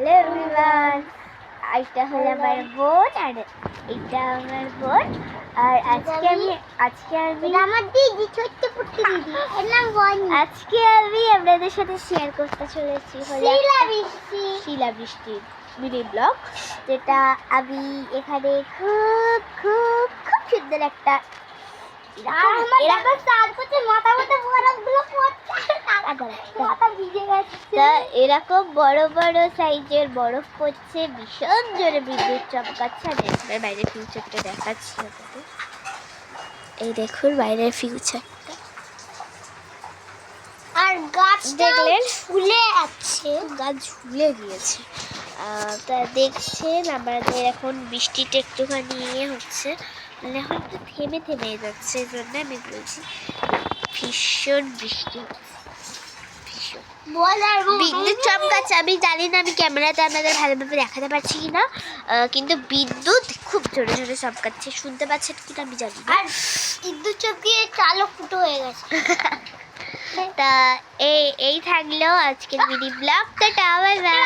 Hello everyone, এটা হলো আমার বোন আর এটা আমার বোন। আর আজকে আমি আমার দিদি, ছোট্ট পুট্টি দিদি, এর নাম বনি। আজকে আমি আপনাদের সাথে শেয়ার করতে চলেছি হলো শিলা বৃষ্টির মিনি ব্লগ, যেটা আমি এখানে খুব খুব খুব সুন্দর একটা এরকম বড় বড় সাইজের বরফ পড়ছে, ভীষণ জোরে বিদ্যুৎ চমকাচ্ছে। আমি একবার বাইরের ফিউচারটা দেখাচ্ছি আপনাদের। এই দেখুন বাইরের ফিউচারটা, আর গাছ দেখলেন ঝুলে আছে, গাছ ঝুলে গিয়েছে। তা দেখছেন আমাদের এখন বৃষ্টিটা একটুখানি হচ্ছে, মানে এখন একটু থেমে থেমে যাচ্ছে। এই জন্য আমি বলছি ভীষণ বৃষ্টি হচ্ছে, ভীষণ বিদ্যুৎ চমকাচ্ছে। আমি জানি না আমি ক্যামেরাতে আপনাদের ভালোভাবে দেখাতে পারছি কি না, কিন্তু বিদ্যুৎ খুব জোরে জোরে চমকাচ্ছে। শুনতে পাচ্ছেন কিনা আমি জানি না। আর বিদ্যুৎ চমকিয়ে চালও ফুটো হয়ে গেছে। তা এই থাকলো আজকের mini blog. Tata, bye bye.